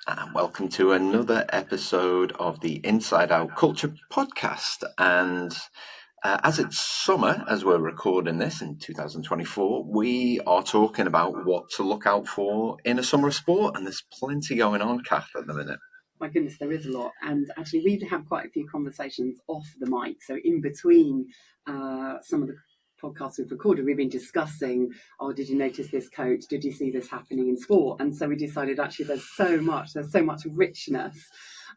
And welcome to another episode of the Inside Out Culture podcast. And as it's summer, as we're recording this in 2024, we are talking about what to look out for in a summer of sport. And there's plenty going on, Kath, at the minute. My goodness, there is a lot. And actually, we have quite a few conversations off the mic. So in between some of the podcasts we've recorded, we've been discussing, oh, did you notice this coach? Did you see this happening in sport? And so we decided actually there's so much richness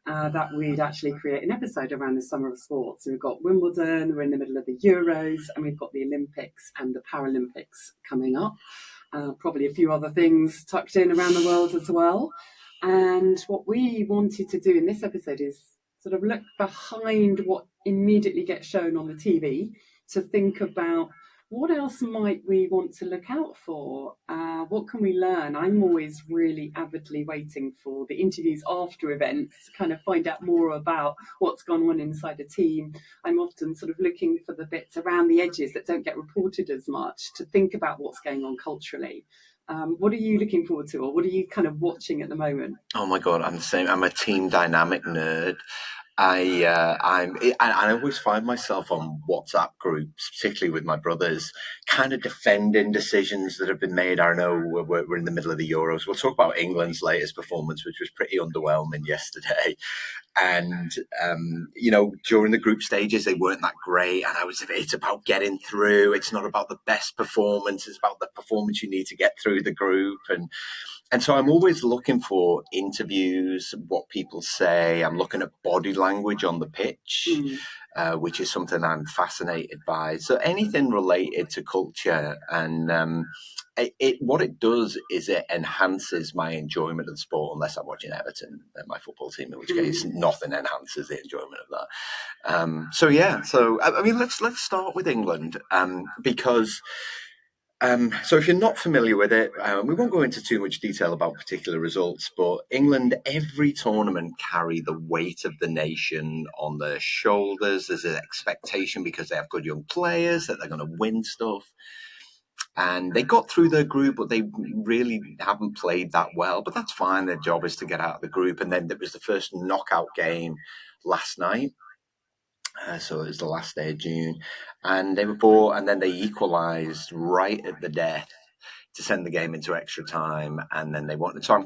that we'd actually create an episode around the summer of sport. So we've got Wimbledon, we're in the middle of the Euros, and we've got the Olympics and the Paralympics coming up. Probably a few other things tucked in around the world as well. And what we wanted to do in this episode is sort of look behind what immediately gets shown on the TV to think about what else might we want to look out for? What can we learn? I'm always really avidly waiting for the interviews after events to kind of find out more about what's gone on inside a team. I'm often sort of looking for the bits around the edges that don't get reported as much to think about what's going on culturally. What are you looking forward to, or what are you kind of watching at the moment? Oh my God, I'm the same. I'm a team dynamic nerd. I always find myself on WhatsApp groups, particularly with my brothers, kind of defending decisions that have been made. I know we're in the middle of the Euros. We'll talk about England's latest performance, which was pretty underwhelming yesterday. And, during the group stages, they weren't that great. And it's about getting through. It's not about the best performance. It's about the performance you need to get through the group. And so I'm always looking for interviews, what people say. I'm looking at body language on the pitch, which is something I'm fascinated by. So anything related to culture and what it does is it enhances my enjoyment of the sport, unless I'm watching Everton, my football team, in which case nothing enhances the enjoyment of that. So I mean, let's start with England because. So if you're not familiar with it, we won't go into too much detail about particular results, but England, every tournament carry the weight of the nation on their shoulders. There's an expectation because they have good young players that they're going to win stuff. And they got through their group, but they really haven't played that well. But that's fine. Their job is to get out of the group. And then there was the first knockout game last night. So it was the last day of June, and they were bought, and then they equalised right at the death to send the game into extra time, and then they wanted. So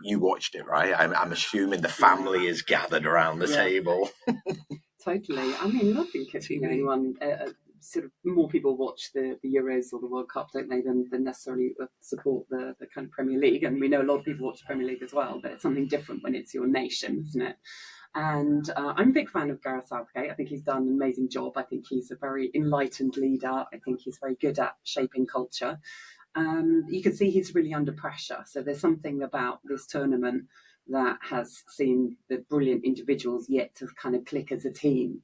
you watched it, right? I'm assuming the family is gathered around the table. Totally. I mean, nothing could anyone. Sort of more people watch the Euros or the World Cup, don't they, than necessarily support the kind of Premier League. And we know a lot of people watch the Premier League as well, but it's something different when it's your nation, isn't it? And I'm a big fan of Gareth Southgate. I think he's done an amazing job. I think he's a very enlightened leader. I think he's very good at shaping culture. You can see he's really under pressure. So there's something about this tournament that has seen the brilliant individuals yet to kind of click as a team.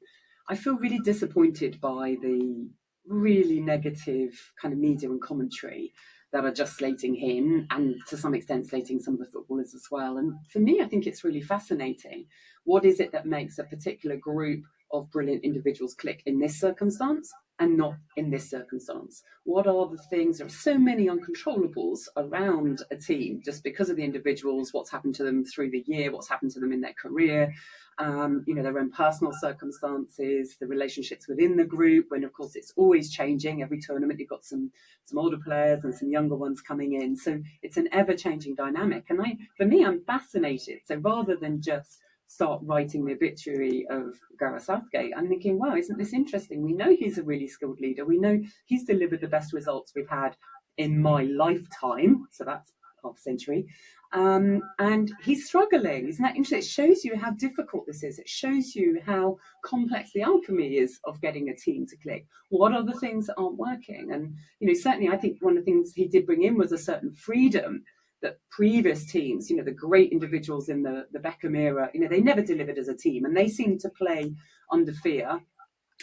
I feel really disappointed by the really negative kind of media and commentary that are just slating him and to some extent slating some of the footballers as well. And for me, I think it's really fascinating. What is it that makes a particular group of brilliant individuals click in this circumstance and not in this circumstance? What are the things? There are so many uncontrollables around a team just because of the individuals, what's happened to them through the year, what's happened to them in their career, their own personal circumstances, the relationships within the group, when of course it's always changing. Every tournament you've got some older players and some younger ones coming in. So it's an ever-changing dynamic. And for me, I'm fascinated. So rather than just start writing the obituary of Gareth Southgate, I'm thinking, wow, isn't this interesting? We know he's a really skilled leader. We know he's delivered the best results we've had in my lifetime. So that's half a century. And he's struggling. Isn't that interesting? It shows you how difficult this is. It shows you how complex the alchemy is of getting a team to click. What are the things that aren't working? And, certainly I think one of the things he did bring in was a certain freedom that previous teams, the great individuals in the Beckham era, they never delivered as a team and they seemed to play under fear.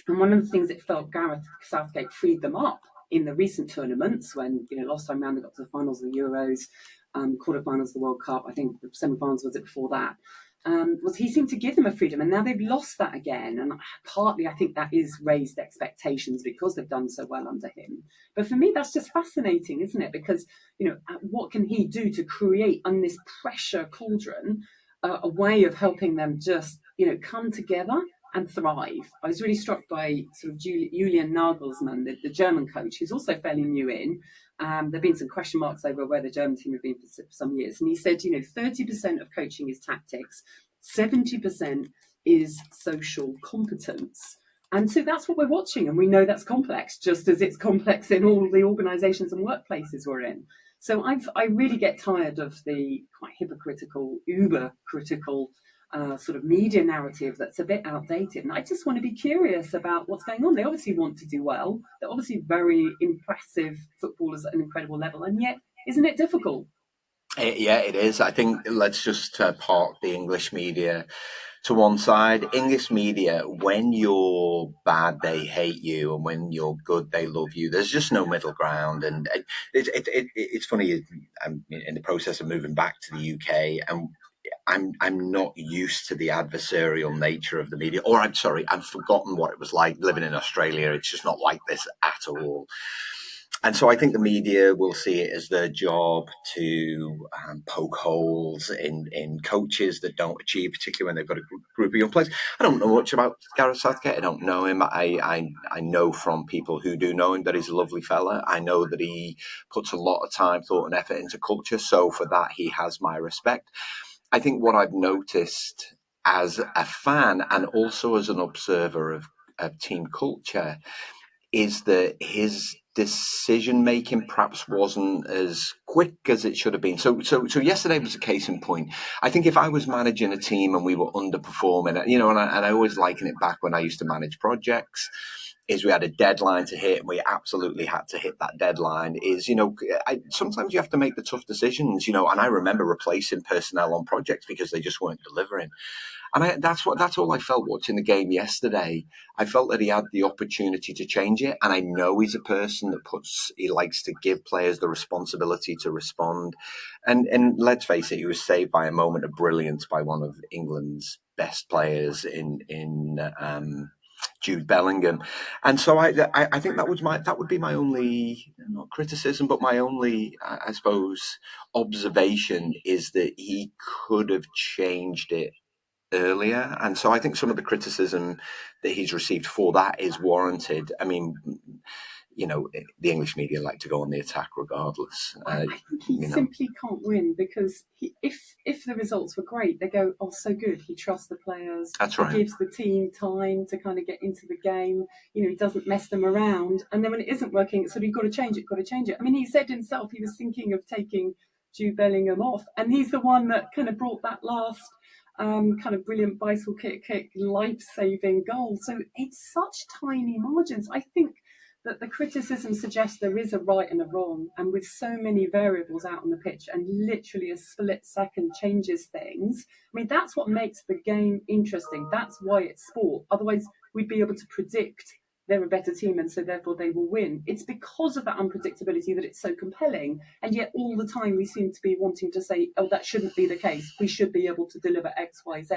And one of the things that felt Gareth Southgate freed them up in the recent tournaments when, last time round they got to the finals of the Euros, quarterfinals of the World Cup. I think the semi-finals was it before that. Was he seemed to give them a freedom, and now they've lost that again. And partly, I think that is raised expectations because they've done so well under him. But for me, that's just fascinating, isn't it? Because what can he do to create on this pressure cauldron a way of helping them just come together and thrive. I was really struck by sort of Julian Nagelsmann, the German coach, who's also fairly new in. There have been some question marks over where the German team have been for some years. And he said, 30% of coaching is tactics, 70% is social competence. And so that's what we're watching. And we know that's complex, just as it's complex in all the organisations and workplaces we're in. So I really get tired of the quite hypocritical, uber critical sort of media narrative that's a bit outdated. And I just want to be curious about what's going on. They obviously want to do well. They're obviously very impressive footballers at an incredible level. And yet, isn't it difficult? Yeah, it is. I think let's just park the English media to one side. English media, when you're bad, they hate you, and when you're good, they love you. There's just no middle ground, and it's funny. I'm in the process of moving back to the UK, and I'm not used to the adversarial nature of the media. Or I'm sorry, I've forgotten what it was like living in Australia. It's just not like this at all. And so I think the media will see it as their job to poke holes in coaches that don't achieve, particularly when they've got a group of young players. I don't know much about Gareth Southgate. I don't know him. I know from people who do know him that he's a lovely fella. I know that he puts a lot of time, thought, and effort into culture. So for that, he has my respect. I think what I've noticed as a fan and also as an observer of team culture is that his decision making perhaps wasn't as quick as it should have been. So yesterday was a case in point. I think if I was managing a team and we were underperforming, and I always liken it back when I used to manage projects, is we had a deadline to hit and we absolutely had to hit that deadline. Sometimes you have to make the tough decisions, and I remember replacing personnel on projects because they just weren't delivering. And that's all I felt watching the game yesterday. I felt that he had the opportunity to change it, and I know he's a person that he likes to give players the responsibility to respond. And let's face it, he was saved by a moment of brilliance by one of England's best players in Jude Bellingham. And so I think that would be my only, not criticism, but my only I suppose observation is that he could have changed it earlier. And so I think some of the criticism that he's received for that is warranted. I mean, the English media like to go on the attack regardless. I think he simply can't win because if the results were great, they go, oh, so good. He trusts the players. That's right. He gives the team time to kind of get into the game. He doesn't mess them around. And then when it isn't working, it's sort of, you've got to change it. I mean, he said himself he was thinking of taking Jude Bellingham off. And he's the one that kind of brought that last kind of brilliant bicycle kick, life-saving goal. So it's such tiny margins. I think that the criticism suggests there is a right and a wrong, and with so many variables out on the pitch and literally a split second changes things. I mean, that's what makes the game interesting. That's why it's sport. Otherwise, we'd be able to predict they're a better team and so therefore they will win. It's because of that unpredictability that it's so compelling, and yet all the time we seem to be wanting to say, oh, that shouldn't be the case. We should be able to deliver X, Y, Z.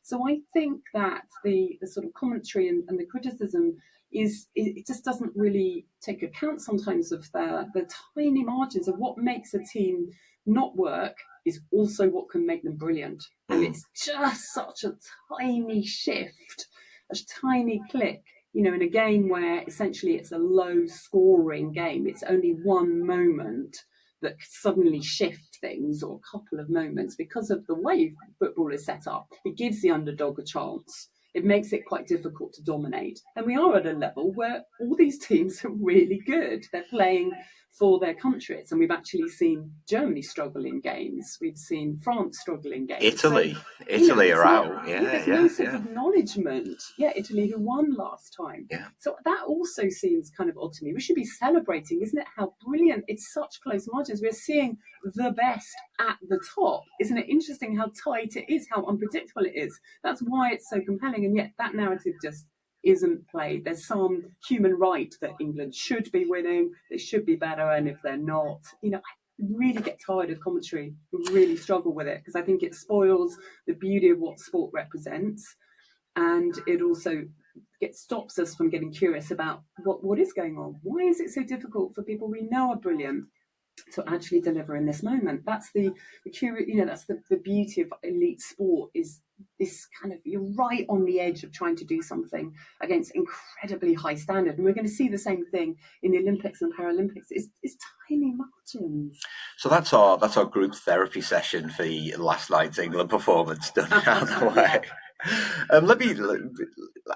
So I think that the sort of commentary and the criticism it just doesn't really take account sometimes of the tiny margins of what makes a team not work is also what can make them brilliant. And it's just such a tiny shift, a tiny click, in a game where essentially it's a low scoring game. It's only one moment that suddenly shift things, or a couple of moments, because of the way football is set up. It gives the underdog a chance. It makes it quite difficult to dominate. And we are at a level where all these teams are really good. They're playing for their countries. And we've actually seen Germany struggle in games. We've seen France struggle in games. Italy are out. There's no sort of acknowledgement. Italy, who won last time. Yeah. So that also seems kind of odd to me. We should be celebrating, isn't it, how brilliant. It's such close margins. We're seeing the best at the top. Isn't it interesting how tight it is, how unpredictable it is? That's why it's so compelling. And yet that narrative just isn't played. There's some human right that England should be winning. They should be better. And if they're not, really get tired of commentary, really struggle with it, because I think it spoils the beauty of what sport represents, and it also stops us from getting curious about what is going on. Why is it so difficult for people we know are brilliant to actually deliver in this moment? That's that's the beauty of elite sport, is this kind of, you're right on the edge of trying to do something against incredibly high standard, and we're going to see the same thing in the Olympics and Paralympics. It's tiny margins. So that's our group therapy session for last night's England performance done out of the way.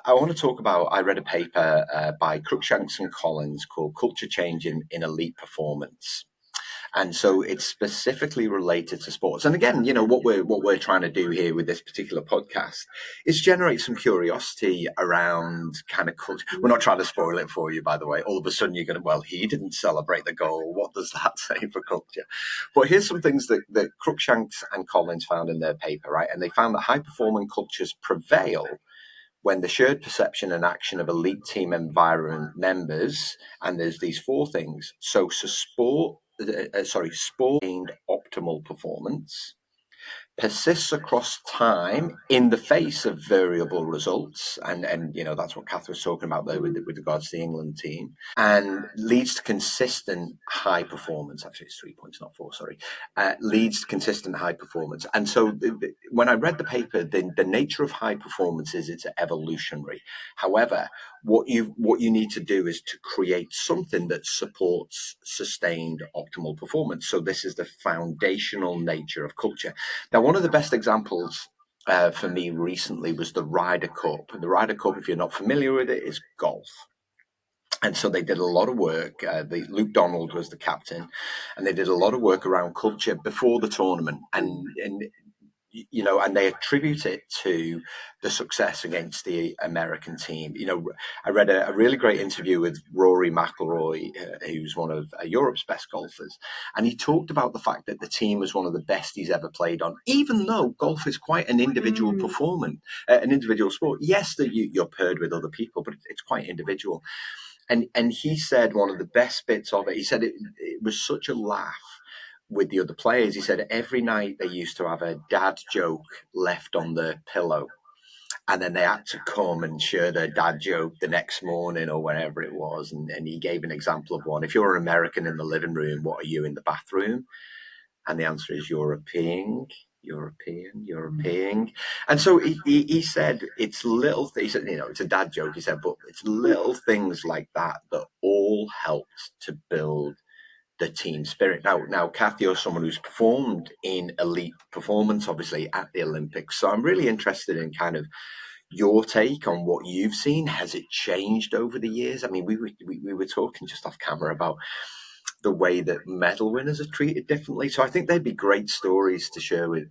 I want to talk about, I read a paper by Cruikshanks and Collins called Culture Change in Elite Performance. And so it's specifically related to sports. And again, what we're trying to do here with this particular podcast is generate some curiosity around kind of culture. We're not trying to spoil it for you, by the way. All of a sudden you're going to, well, he didn't celebrate the goal. What does that say for culture? But here's some things that Cruikshanks and Collins found in their paper, right? And they found that high-performing cultures prevail when the shared perception and action of elite team environment members, and there's these four things. So sport gained optimal performance, persists across time in the face of variable results, and that's what Kath was talking about there with regards to the England team, and leads to consistent high performance. Actually, it's 3 points, not four. Sorry, leads to consistent high performance. And so, when I read the paper, the nature of high performance is it's evolutionary. However, what you need to do is to create something that supports sustained optimal performance. So this is the foundational nature of culture. Now, one of the best examples for me recently was the Ryder Cup. And the Ryder Cup, if you're not familiar with it, is golf. And so they did a lot of work. Luke Donald was the captain, and they did a lot of work around culture before the tournament. And they attribute it to the success against the American team. I read a really great interview with Rory McIlroy, who's one of Europe's best golfers, and he talked about the fact that the team was one of the best he's ever played on, even though golf is quite an individual performance, an individual sport. Yes, that you're paired with other people, but it's quite individual. And he said one of the best bits of it, he said it was such a laugh with the other players. He said every night they used to have a dad joke left on the pillow, and then they had to come and share their dad joke the next morning or whenever it was. And he gave an example of one. If you're an American in the living room, what are you in the bathroom? And the answer is European. And so he said it's little things. He said, it's a dad joke. He said, but it's little things like that all helped to build the team spirit. Now, Kath, you're someone who's performed in elite performance, obviously at the Olympics. So I'm really interested in kind of your take on what you've seen. Has it changed over the years? I mean, we were talking just off camera about the way that medal winners are treated differently. So I think they'd be great stories to share with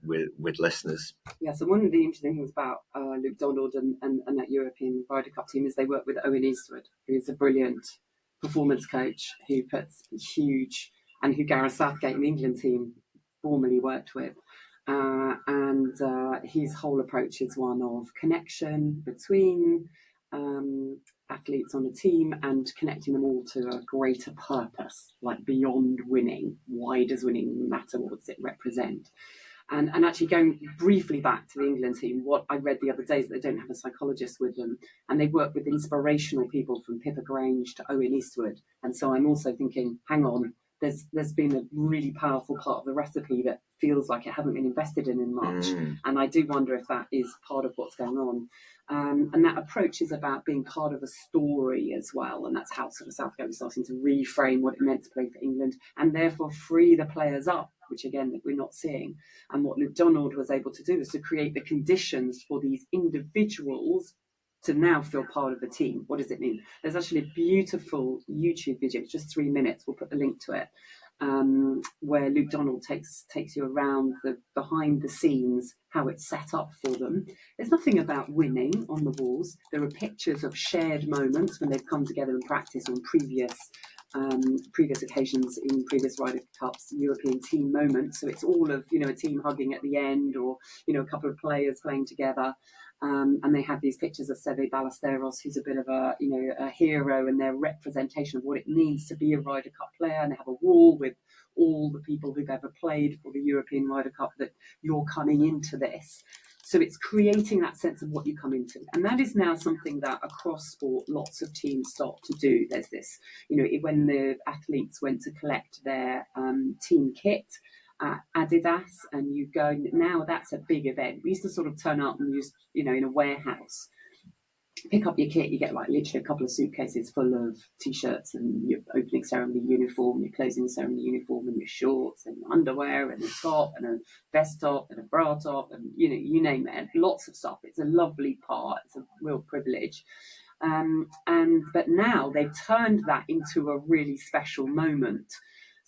listeners. Yeah, so one of the interesting things about Luke Donald and that European Ryder Cup team is they work with Owen Eastwood, who's a brilliant performance coach who puts huge, and who Gareth Southgate in the England team formerly worked with. And his whole approach is one of connection between athletes on a team and connecting them all to a greater purpose, like beyond winning. Why does winning matter? What does it represent? And actually going briefly back to the England team, what I read the other day is that they don't have a psychologist with them, and they work with inspirational people from Pippa Grange to Owen Eastwood. And so I'm also thinking, hang on, there's been a really powerful part of the recipe that feels like it hasn't been invested in much. And I do wonder if that is part of what's going on. And that approach is about being part of a story as well. And that's how sort of Southgate was starting to reframe what it meant to play for England, and therefore free the players up, which again, we're not seeing. And what Luke Donald was able to do is to create the conditions for these individuals to now feel part of the team. What does it mean? There's actually a beautiful YouTube video, it's just 3 minutes, we'll put the link to it, where Luke Donald takes you around the behind the scenes, how it's set up for them. There's nothing about winning on the walls. There are pictures of shared moments when they've come together and practiced on previous previous occasions in previous Ryder Cups, European team moments. So it's all of, a team hugging at the end, or, a couple of players playing together. And they have these pictures of Seve Ballesteros, who's a bit of a hero, and their representation of what it means to be a Ryder Cup player. And they have a wall with all the people who've ever played for the European Ryder Cup, that you're coming into this. So it's creating that sense of what you come into. And that is now something that across sport, lots of teams start to do. There's this, when the athletes went to collect their team kit at Adidas, and you go, now that's a big event. We used to sort of turn up and use, in a warehouse, pick up your kit, you get like literally a couple of suitcases full of t-shirts and your opening ceremony uniform, your closing ceremony uniform, and your shorts and your underwear and a top and a vest top and a bra top, and you name it, lots of stuff. It's a lovely part, it's a real privilege. But now they've turned that into a really special moment.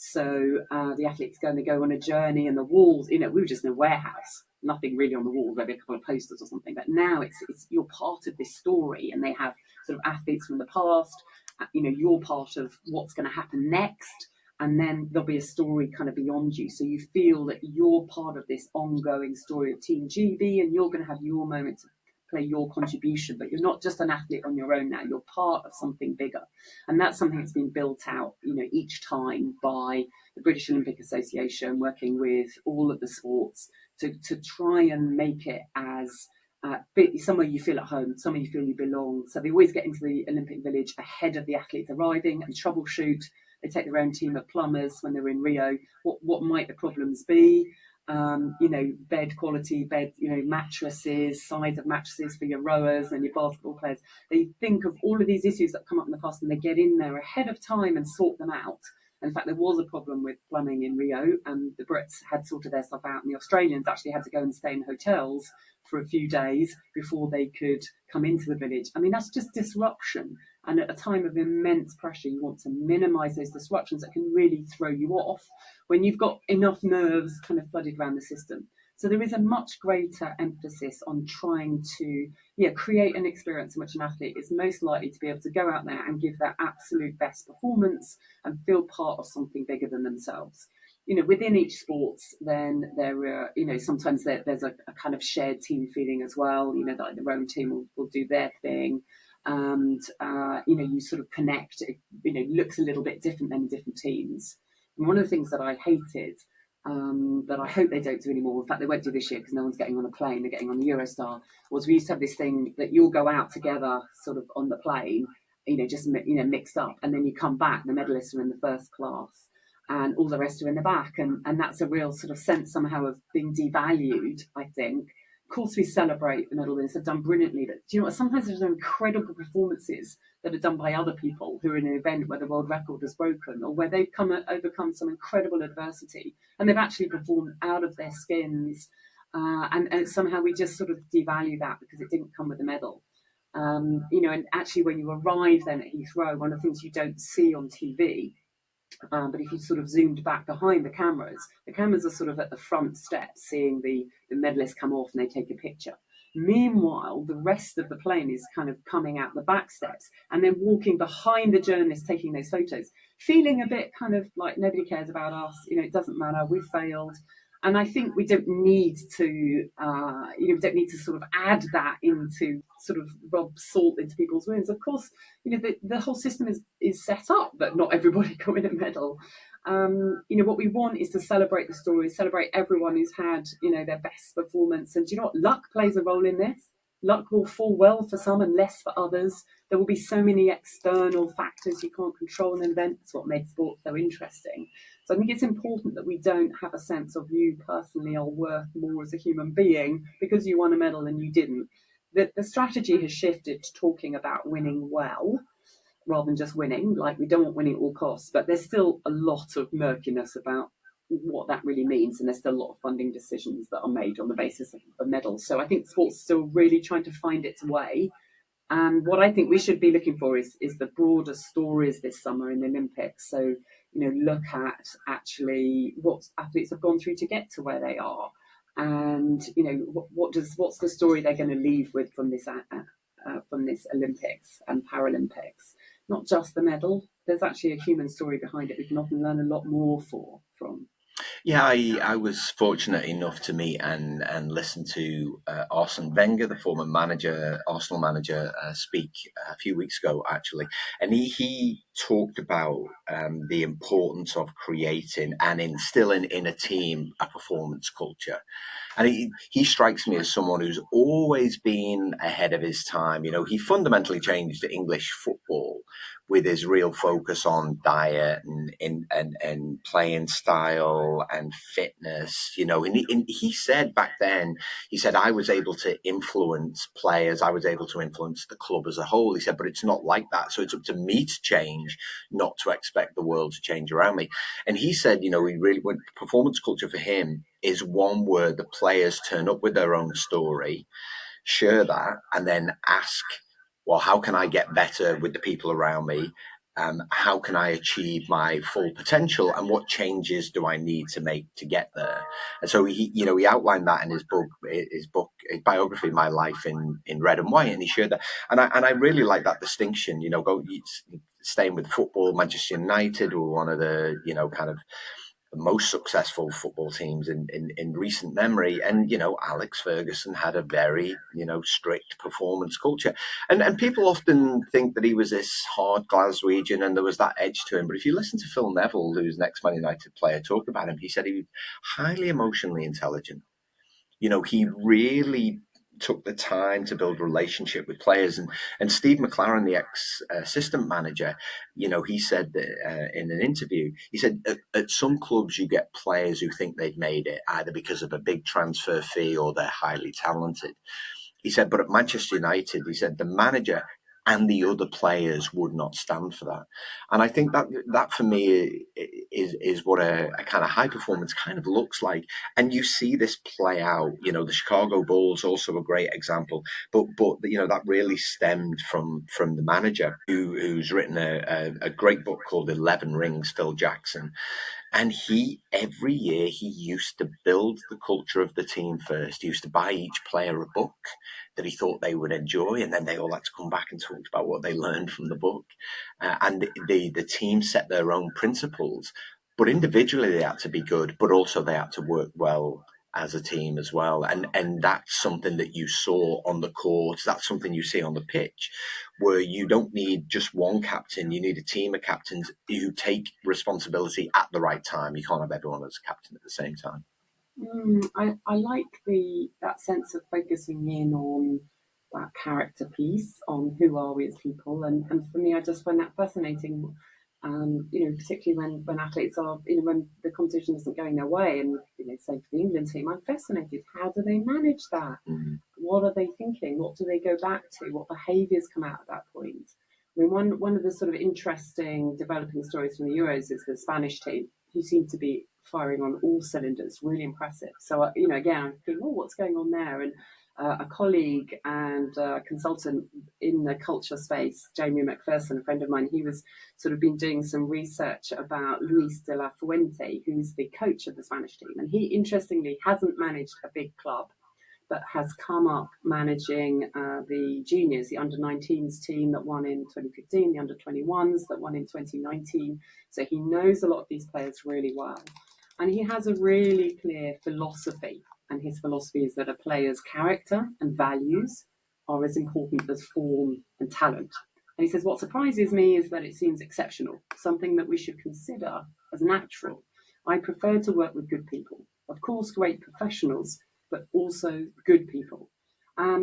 So the athletes go on a journey, and the walls, we were just in a warehouse, nothing really on the wall, maybe a couple of posters or something. But now it's you're part of this story, and they have sort of athletes from the past. You're part of what's going to happen next, and then there'll be a story kind of beyond you. So you feel that you're part of this ongoing story of Team GB, and you're going to have your moment to play your contribution, but you're not just an athlete on your own now, you're part of something bigger. And that's something that's been built out, each time by the British Olympic Association, working with all of the sports to try and make it as somewhere you feel at home, somewhere you feel you belong. So they always get into the Olympic Village ahead of the athletes arriving and troubleshoot. They take their own team of plumbers when they're in Rio. What might the problems be? Bed quality, mattresses, size of mattresses for your rowers and your basketball players. They think of all of these issues that come up in the past, and they get in there ahead of time and sort them out. In fact, there was a problem with plumbing in Rio, and the Brits had sorted their stuff out, and the Australians actually had to go and stay in hotels for a few days before they could come into the village. I mean, that's just disruption. And at a time of immense pressure, you want to minimise those disruptions that can really throw you off when you've got enough nerves kind of flooded around the system. So there is a much greater emphasis on trying to create an experience in which an athlete is most likely to be able to go out there and give their absolute best performance and feel part of something bigger than themselves. Within each sports, then there are, sometimes there's a kind of shared team feeling as well. Like the rowing team will do their thing. And, you sort of connect. It looks a little bit different than different teams. And one of the things that I hated, that I hope they don't do anymore, in fact, they won't do this year because no one's getting on a plane, they're getting on the Eurostar, was we used to have this thing that you'll go out together sort of on the plane, just, mixed up, and then you come back, the medalists are in the first class and all the rest are in the back. And that's a real sort of sense somehow of being devalued, I think. Of course, we celebrate the medal winners have done brilliantly, but do you know what? Sometimes there's incredible performances that are done by other people who are in an event where the world record is broken, or where they've overcome some incredible adversity and they've actually performed out of their skins. And somehow we just sort of devalue that because it didn't come with a medal. And actually when you arrive then at Heathrow, one of the things you don't see on TV, but if you sort of zoomed back behind the cameras are sort of at the front steps, seeing the medalists come off and they take a picture. Meanwhile, the rest of the plane is kind of coming out the back steps and then walking behind the journalists taking those photos, feeling a bit kind of like nobody cares about us, it doesn't matter, we've failed. And I think we don't need to, sort of add that into sort of rub salt into people's wounds. Of course, the whole system is set up that not everybody can win a medal. What we want is to celebrate the stories, celebrate everyone who's had, their best performance. And do you know what? Luck plays a role in this. Luck will fall well for some and less for others. There will be so many external factors you can't control in an event. That's what makes sport so interesting. So I think it's important that we don't have a sense of you personally are worth more as a human being because you won a medal and you didn't. The strategy has shifted to talking about winning well rather than just winning. Like, we don't want winning at all costs, but there's still a lot of murkiness about what that really means, and there's still a lot of funding decisions that are made on the basis of medals. So I think sport's still really trying to find its way. And what I think we should be looking for is the broader stories this summer in the Olympics. So, look at actually what athletes have gone through to get to where they are. And, what's the story they're going to leave with from this Olympics and Paralympics. not just the medal. There's actually a human story behind it. We can often learn a lot more from. Yeah, I was fortunate enough to meet and listen to Arsene Wenger, the former manager, Arsenal manager, speak a few weeks ago, actually. And he talked about the importance of creating and instilling in a team a performance culture. And he strikes me as someone who's always been ahead of his time. You know, he fundamentally changed English football with his real focus on diet and playing style and fitness. You know, and he said back then, he said, I was able to influence players, I was able to influence the club as a whole. He said, but it's not like that. So it's up to me to change, not to expect the world to change around me. And he said, you know, he really went performance culture for him is one where the players turn up with their own story, share that, and then ask, well, how can I get better with the people around me? How can I achieve my full potential, and what changes do I need to make to get there? And so he outlined that in his biography, My Life in Red and White, and he shared that. And I really like that distinction. You know, staying with football, Manchester United were one of the kind of the most successful football teams in recent memory. And, Alex Ferguson had a very, strict performance culture. And people often think that he was this hard Glaswegian and there was that edge to him. But if you listen to Phil Neville, who's an ex-Man United player, talk about him, he said he was highly emotionally intelligent. He really took the time to build relationship with players. And Steve McLaren, the ex-assistant manager, he said that, in an interview, he said at some clubs you get players who think they've made it either because of a big transfer fee or they're highly talented. He said, but at Manchester United, he said the manager and the other players would not stand for that. And I think that for me is what a kind of high performance kind of looks like. And you see this play out. The Chicago Bulls also a great example. But that really stemmed from the manager who's written a great book called 11 Rings, Phil Jackson. And every year, he used to build the culture of the team first. He used to buy each player a book that he thought they would enjoy, and then they all had to come back and talk about what they learned from the book. And the team set their own principles, but individually they had to be good, but also they had to work well as a team as well. And that's something that you saw on the court. That's something you see on the pitch, where you don't need just one captain. You need a team of captains who take responsibility at the right time. You can't have everyone as a captain at the same time. I like that sense of focusing in on that character piece, on who are we as people, and for me, I just find that fascinating. Particularly when athletes are, when the competition isn't going their way, and say for the England team, I'm fascinated. How do they manage that? Mm. What are they thinking? What do they go back to? What behaviours come out at that point? I mean, one of the sort of interesting developing stories from the Euros is the Spanish team, who seem to be firing on all cylinders, really impressive. So, again, I'm thinking, oh, what's going on there? And a colleague and consultant in the culture space, Jamie McPherson, a friend of mine, he was sort of been doing some research about Luis de la Fuente, who's the coach of the Spanish team. And he, interestingly, hasn't managed a big club, but has come up managing the juniors, the under-19s team that won in 2015, the under-21s that won in 2019. So he knows a lot of these players really well. And he has a really clear philosophy. And his philosophy is that a player's character and values are as important as form and talent. And he says, what surprises me is that it seems exceptional, something that we should consider as natural. I prefer to work with good people. Of course, great professionals, but also good people.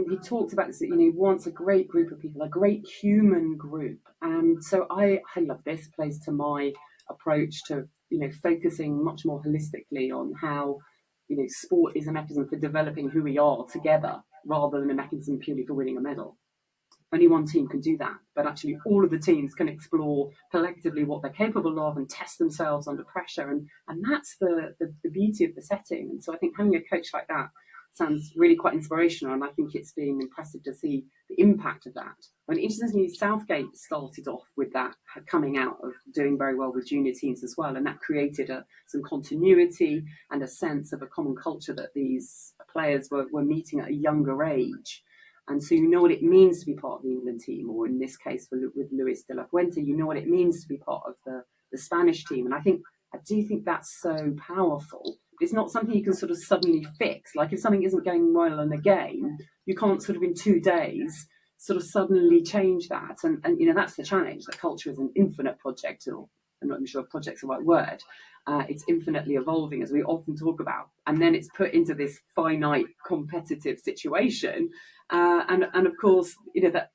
He talks about this, he wants a great group of people, a great human group. And so I love this, plays to my approach to, focusing much more holistically on how, sport is a mechanism for developing who we are together rather than a mechanism purely for winning a medal. Only one team can do that, but actually all of the teams can explore collectively what they're capable of and test themselves under pressure. And that's the beauty of the setting. And so I think having a coach like that sounds really quite inspirational. And I think it's been impressive to see the impact of that. I mean, interestingly, Southgate started off with that, coming out of doing very well with junior teams as well. And that created some continuity and a sense of a common culture that these players were meeting at a younger age. And so you know what it means to be part of the England team, or in this case with Luis de la Fuente, you know what it means to be part of the Spanish team. And I do think that's so powerful. It's not something you can sort of suddenly fix. Like if something isn't going well in a game, you can't sort of in 2 days sort of suddenly change that. And that's the challenge. That culture is an infinite project, or I'm not even sure if project's the right word. It's infinitely evolving, as we often talk about, and then it's put into this finite competitive situation. And of course,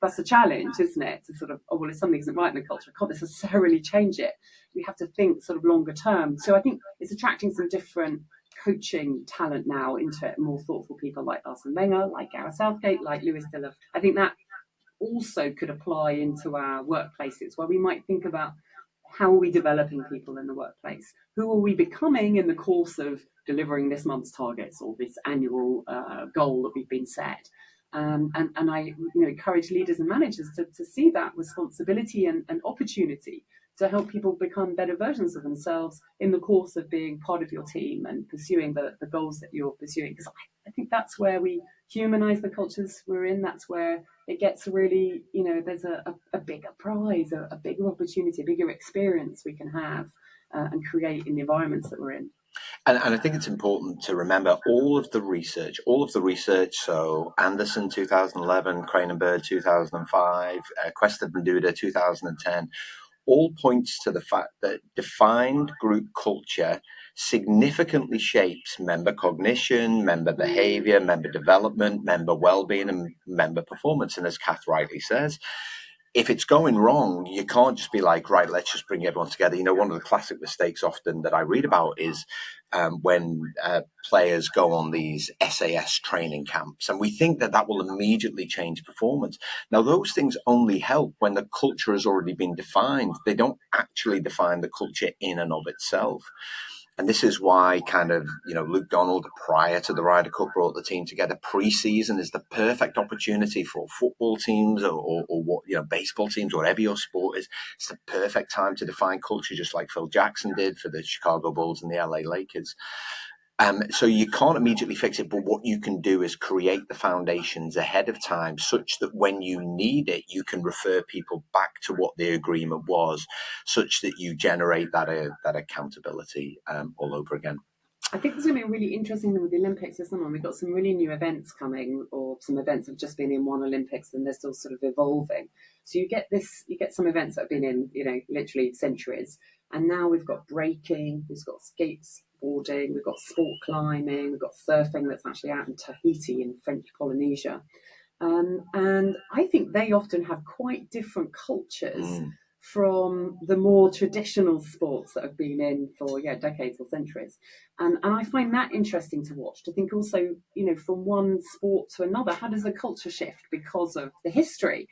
that's a challenge, isn't it? To sort of, oh well, if something isn't right in the culture, I can't necessarily change it. We have to think sort of longer term. So I think it's attracting some different coaching talent now into it, more thoughtful people like Arsene Wenger, like Gareth Southgate, like Lewis Dillon. I think that also could apply into our workplaces, where we might think about how are we developing people in the workplace? Who are we becoming in the course of delivering this month's targets or this annual goal that we've been set? And I encourage leaders and managers to see that responsibility and opportunity to help people become better versions of themselves in the course of being part of your team and pursuing the goals that you're pursuing. Because I think that's where we humanize the cultures we're in. That's where it gets really, there's a bigger prize, a bigger opportunity, a bigger experience we can have and create in the environments that we're in. And I think it's important to remember all of the research. So Anderson 2011, Cranenberg 2005, Cuesta and Duda 2010, all points to the fact that defined group culture significantly shapes member cognition, member behavior, member development, member well-being, and member performance. And as Kath rightly says, if it's going wrong, you can't just be like, right, let's just bring everyone together. One of the classic mistakes often that I read about is when players go on these SAS training camps, and we think that will immediately change performance. Now, those things only help when the culture has already been defined. They don't actually define the culture in and of itself. And this is why Luke Donald, prior to the Ryder Cup, brought the team together. Pre-season is the perfect opportunity for football teams or what, baseball teams, whatever your sport is. It's the perfect time to define culture, just like Phil Jackson did for the Chicago Bulls and the LA Lakers. So you can't immediately fix it, but what you can do is create the foundations ahead of time such that when you need it, you can refer people back to what the agreement was, such that you generate that accountability all over again. I think there's going to be a really interesting thing with the Olympics this summer. We've got some really new events coming, or some events have just been in one Olympics and they're still sort of evolving. So you get some events that have been in, literally centuries. And now we've got breaking, we've got skateboarding, we've got sport climbing, we've got surfing that's actually out in Tahiti in French Polynesia. And I think they often have quite different cultures from the more traditional sports that have been in for decades or centuries. And I find that interesting to watch, to think also, from one sport to another, how does the culture shift because of the history,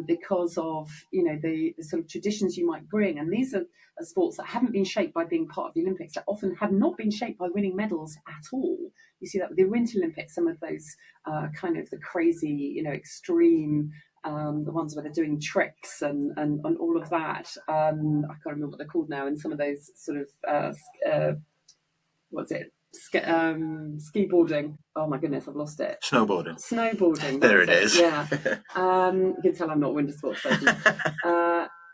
because of, the sort of traditions you might bring. And these are sports that haven't been shaped by being part of the Olympics, that often have not been shaped by winning medals at all. You see that with the Winter Olympics, some of those kind of the crazy, extreme, the ones where they're doing tricks and all of that. I can't remember what they're called now. And some of those sort of what's it? Skiboarding. Oh my goodness, I've lost it. Snowboarding. There it is. Yeah. You can tell I'm not a winter sports person.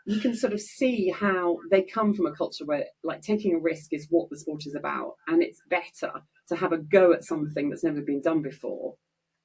You can sort of see how they come from a culture where, like, taking a risk is what the sport is about, and it's better to have a go at something that's never been done before.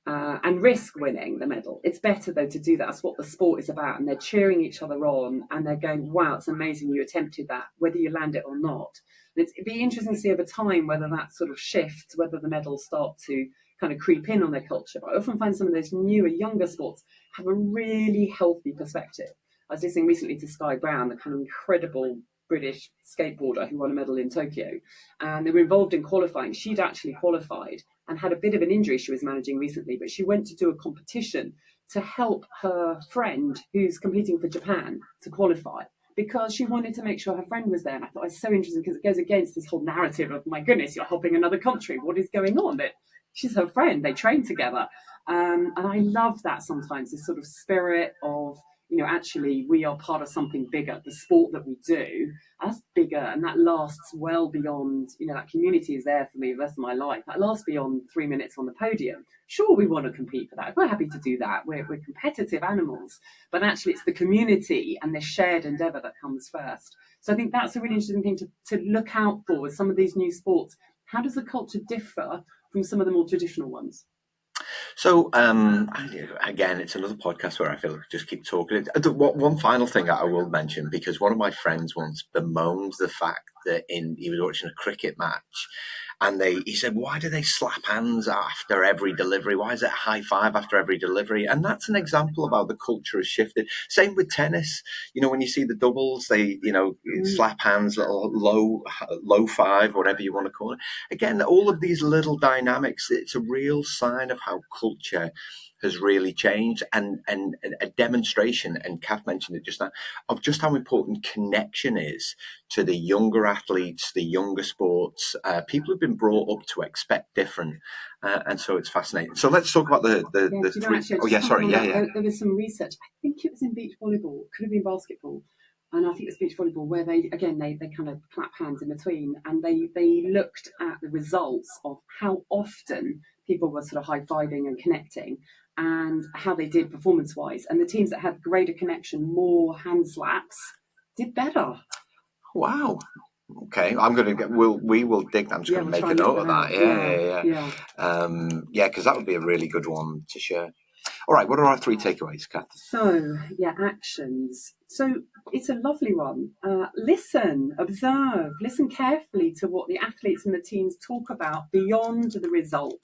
And risk winning the medal. It's better, though, to do that. That's what the sport is about. And they're cheering each other on and they're going, wow, it's amazing you attempted that, whether you land it or not. And it'd be interesting to see over time whether that sort of shifts, whether the medals start to kind of creep in on their culture. But I often find some of those newer, younger sports have a really healthy perspective. I was listening recently to Sky Brown, the kind of incredible British skateboarder who won a medal in Tokyo. And they were involved in qualifying. She'd actually qualified and had a bit of an injury she was managing recently, but she went to do a competition to help her friend who's competing for Japan to qualify, because she wanted to make sure her friend was there. And I thought it was so interesting because it goes against this whole narrative of, my goodness, you're helping another country. What is going on? That she's her friend. They train together. And I love that sometimes, this sort of spirit of, actually we are part of something bigger. The sport that we do, that's bigger, and that lasts well beyond, that community is there for me the rest of my life. That lasts beyond 3 minutes on the podium. Sure, we want to compete for that. We're happy to do that. We're competitive animals, but actually it's the community and the shared endeavour that comes first. So I think that's a really interesting thing to look out for with some of these new sports. How does the culture differ from some of the more traditional ones? So, again, it's another podcast where I feel like I just keep talking. One final thing that I will mention, because one of my friends once bemoaned the fact that he was watching a cricket match, and he said, "Why do they slap hands after every delivery? Why is it a high five after every delivery?" And that's an example of how the culture has shifted. Same with tennis. When you see the doubles, they slap hands, little low five, whatever you want to call it. Again, all of these little dynamics, it's a real sign of how culture has really changed, and a demonstration, and Kath mentioned it just now, of just how important connection is to the younger athletes, the younger sports. People have been brought up to expect different, and so it's fascinating. So let's talk about the three. Actually, Oh yeah, sorry, yeah. There was some research. I think it was in beach volleyball, could have been basketball, and I think it was beach volleyball where they kind of clap hands in between, and they looked at the results of how often people were sort of high fiving and connecting, and how they did performance wise. And the teams that had greater connection, more hand slaps, did better. Wow. Okay, we will dig. I'm just going to make a note of that. Yeah, because that would be a really good one to share. All right, what are our 3 takeaways, Kath? So, actions. So it's a lovely one. Listen, observe, listen carefully to what the athletes and the teams talk about beyond the result.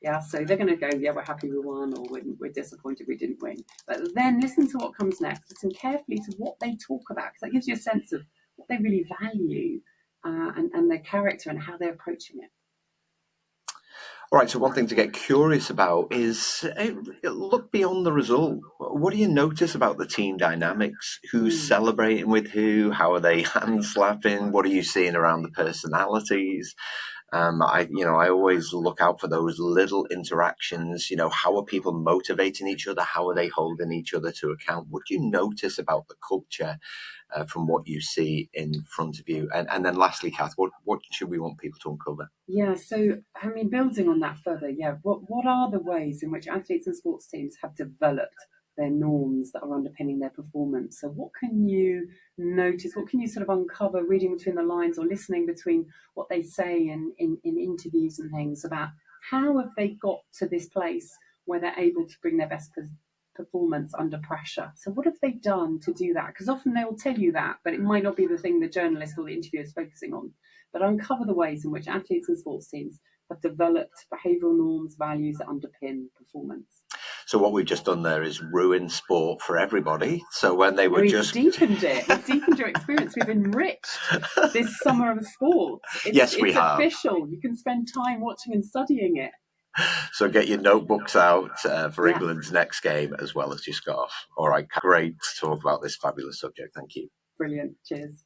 Yeah, so they're going to go, yeah, we're happy we won, or we're disappointed we didn't win. But then listen to what comes next. Listen carefully to what they talk about, because that gives you a sense of what they really value, and their character and how they're approaching it. All right, so one thing to get curious about is look beyond the result. What do you notice about the team dynamics? Who's celebrating with who? How are they hand slapping? What are you seeing around the personalities? I always look out for those little interactions. How are people motivating each other? How are they holding each other to account? What do you notice about the culture from what you see in front of you? And then lastly, Kath, what should we want people to uncover? Yeah, so I mean, building on that further, what are the ways in which athletes and sports teams have developed their norms that are underpinning their performance? So what can you notice? What can you sort of uncover reading between the lines or listening between what they say in interviews and things about how have they got to this place where they're able to bring their best performance under pressure? So what have they done to do that? Because often they will tell you that, but it might not be the thing the journalist or the interviewer is focusing on. But uncover the ways in which athletes and sports teams have developed behavioural norms, values that underpin performance. So what we've just done there is ruin sport for everybody. So when they were We've deepened your experience. We've enriched this summer of sport. Yes, we have. It's official. You can spend time watching and studying it. So get your notebooks out for England's next game, as well as your scarf. All right, great to talk about this fabulous subject. Thank you. Brilliant. Cheers.